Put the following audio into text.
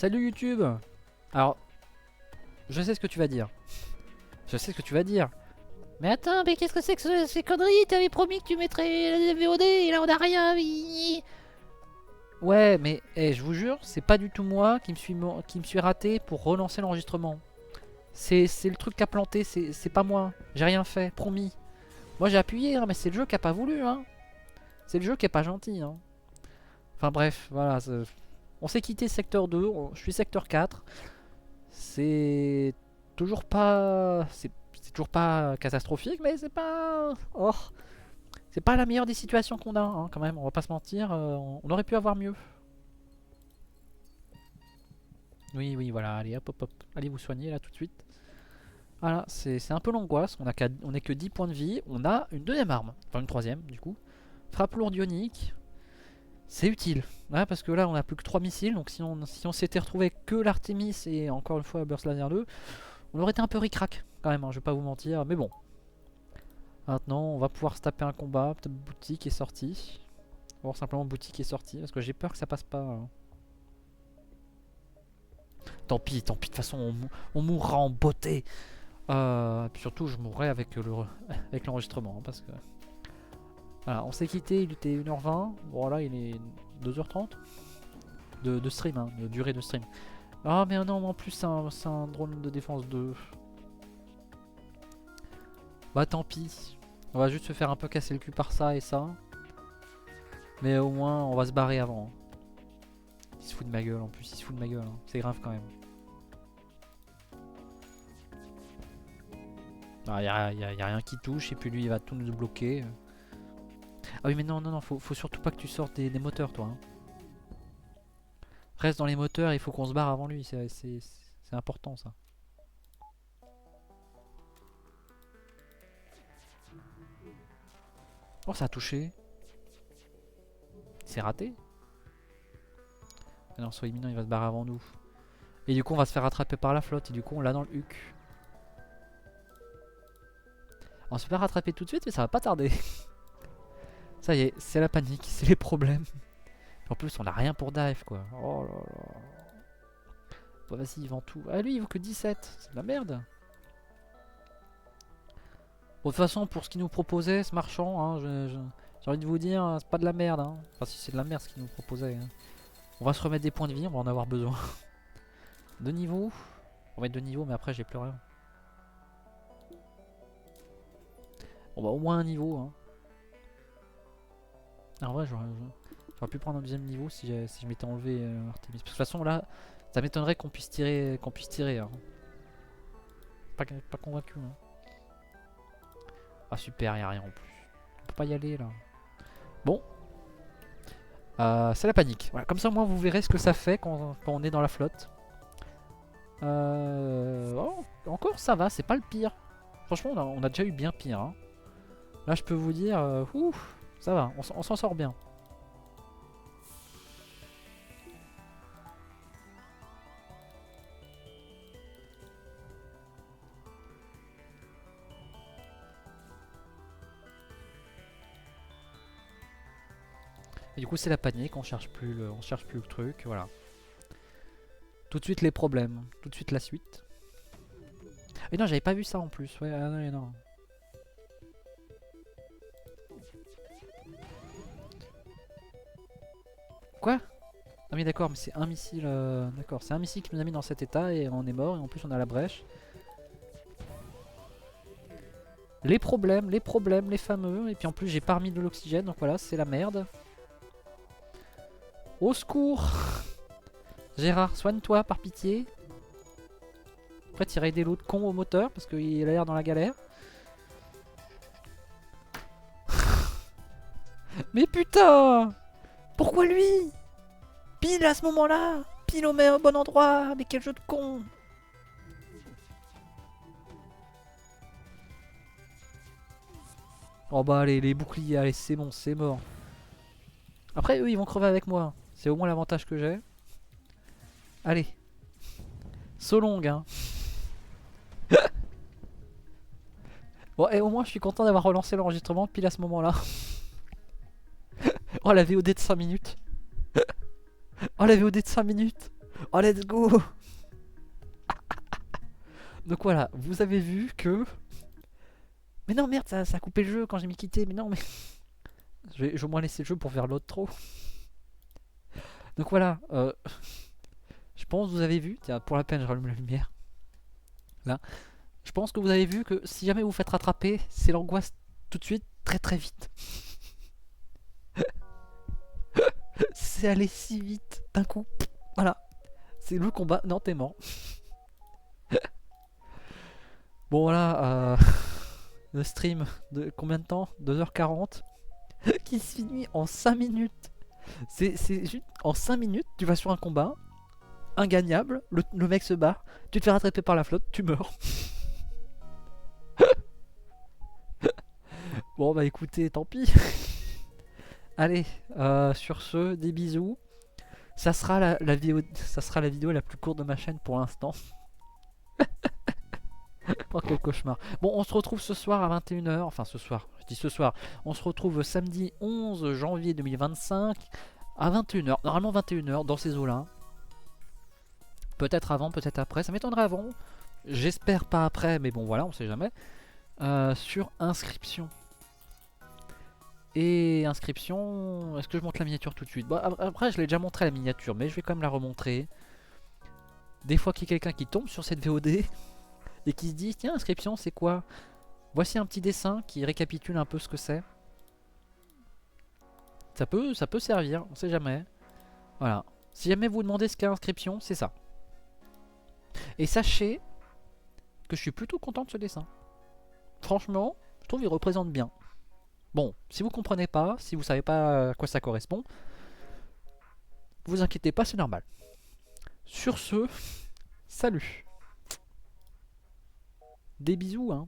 Salut YouTube. Alors, je sais ce que tu vas dire. Je sais ce que tu vas dire. Mais attends, mais qu'est-ce que c'est que ces conneries? T'avais promis que tu mettrais la VOD et là on a rien. Ouais, mais je vous jure, c'est pas du tout moi qui me suis raté pour relancer l'enregistrement. C'est le truc qui a planté, c'est pas moi. J'ai rien fait, promis. Moi j'ai appuyé, hein, mais c'est le jeu qui a pas voulu. Hein. C'est le jeu qui est pas gentil. Hein. Enfin bref, voilà. On s'est quitté secteur 2, je suis secteur 4. C'est toujours pas... C'est toujours pas catastrophique, mais c'est pas... Oh, c'est pas la meilleure des situations qu'on a, hein, quand même, on va pas se mentir. On aurait pu avoir mieux. Oui, oui, voilà, allez, hop, hop, hop. Allez vous soigner là tout de suite. Voilà, c'est un peu l'angoisse. On est que 10 points de vie. On a une deuxième arme, enfin une troisième du coup. Frappe lourde ionique. C'est utile, ouais, parce que là on a plus que 3 missiles. Donc si on s'était retrouvé que l'Artemis et encore une fois Burst Laser 2, on aurait été un peu ric-rac quand même, hein, je vais pas vous mentir. Mais bon, maintenant on va pouvoir se taper un combat. Peut-être boutique est sortie. Ou alors simplement boutique est sortie, parce que j'ai peur que ça passe pas. Hein. Tant pis, de toute façon on mourra en beauté. Puis surtout je mourrai avec avec l'enregistrement, hein, parce que... Voilà, on s'est quitté, il était 1h20. Bon là il est 2h30 de stream, hein, de durée de stream. Ah mais non, en plus c'est un drone de défense 2. Bah tant pis. On va juste se faire un peu casser le cul par ça et ça. Mais au moins on va se barrer avant. Il se fout de ma gueule en plus, il se fout de ma gueule. Hein. C'est grave quand même. Ah, y a rien qui touche et puis lui il va tout nous bloquer. Ah oui mais non, non, non, faut surtout pas que tu sortes des moteurs toi. Hein. Reste dans les moteurs, il faut qu'on se barre avant lui, c'est important ça. Oh ça a touché. C'est raté. Ah non, soit imminent, il va se barrer avant nous. Et du coup on va se faire rattraper par la flotte et du coup on l'a dans le huc. On se fait pas rattraper tout de suite mais ça va pas tarder. Ça y est, c'est la panique, c'est les problèmes. En plus on a rien pour dive quoi. Oh là là. Bon vas-y il vend tout. Ah lui il vaut que 17, c'est de la merde. Bon, de toute façon pour ce qu'il nous proposait ce marchand, hein, j'ai envie de vous dire, c'est pas de la merde. Hein. Enfin si c'est de la merde ce qu'il nous proposait. Hein. On va se remettre des points de vie, on va en avoir besoin. De niveau. On va mettre de niveau mais après j'ai plus rien. Bon bah au moins un niveau. Hein. Ah, en vrai j'aurais pu prendre un deuxième niveau si je m'étais enlevé Artemis. Parce que de toute façon là, ça m'étonnerait qu'on puisse tirer. Hein. Pas convaincu. Hein. Ah super, y'a rien en plus. On peut pas y aller là. Bon. C'est la panique. Voilà, comme ça moi vous verrez ce que ça fait quand on est dans la flotte. Oh, encore ça va, c'est pas le pire. Franchement on a déjà eu bien pire. Hein. Là je peux vous dire, ouf, ça va, on s'en sort bien. Et du coup c'est la panique, on cherche plus le truc, voilà. Tout de suite les problèmes, tout de suite la suite. Et non j'avais pas vu ça en plus, ouais, ah non, non. Quoi? Ah mais d'accord, mais c'est un missile, d'accord, c'est un missile qui nous a mis dans cet état et on est mort et en plus on a la brèche. Les problèmes, les fameux, et puis en plus j'ai pas remis de l'oxygène, donc voilà, c'est la merde. Au secours! Gérard, soigne-toi par pitié. Après tirer des lots de cons au moteur parce qu'il a l'air dans la galère. Mais putain! Pourquoi lui? Pile à ce moment-là! Pile au bon endroit! Mais quel jeu de con! Oh bah allez, les boucliers, allez c'est bon, c'est mort. Après eux ils vont crever avec moi. C'est au moins l'avantage que j'ai. Allez. So long hein. Bon et au moins je suis content d'avoir relancé l'enregistrement pile à ce moment-là. Oh la VOD de 5 minutes. Oh la VOD de 5 minutes. Oh, let's go. Donc voilà, vous avez vu que... Mais non, merde, ça a coupé le jeu quand j'ai mis quitter. Mais non, mais... je vais au moins laisser le jeu pour faire l'autre trop. Donc voilà, je pense que vous avez vu... Tiens, pour la peine, je rallume la lumière. Là. Je pense que vous avez vu que si jamais vous faites rattraper, c'est l'angoisse tout de suite, très très vite. C'est allé si vite d'un coup. Voilà. C'est le combat. Non, t'es mort. Bon, voilà. Le stream de combien de temps? 2h40 qui se finit en 5 minutes. C'est juste en 5 minutes, tu vas sur un combat, ingagnable, le mec se bat, tu te fais rattraper par la flotte, tu meurs. Bon, bah écoutez, tant pis. Allez, sur ce, des bisous. Ça sera la vidéo la plus courte de ma chaîne pour l'instant. Oh, quel cauchemar. Bon, on se retrouve ce soir à 21h. Enfin, ce soir, je dis ce soir. On se retrouve samedi 11 janvier 2025 à 21h. Normalement 21h dans ces eaux-là. Peut-être avant, peut-être après. Ça m'étonnerait avant. J'espère pas après, mais bon, voilà, on sait jamais. Sur inscription. Et inscription, est-ce que je montre la miniature tout de suite? Bon, après, je l'ai déjà montré la miniature, mais je vais quand même la remontrer. Des fois qu'il y a quelqu'un qui tombe sur cette VOD et qui se dit, tiens, inscription, c'est quoi? Voici un petit dessin qui récapitule un peu ce que c'est. Ça peut servir, on sait jamais. Voilà. Si jamais vous demandez ce qu'est inscription, c'est ça. Et sachez que je suis plutôt content de ce dessin. Franchement, je trouve qu'il représente bien. Bon, si vous comprenez pas, si vous savez pas à quoi ça correspond, vous inquiétez pas, c'est normal. Sur ce, salut. Des bisous, hein.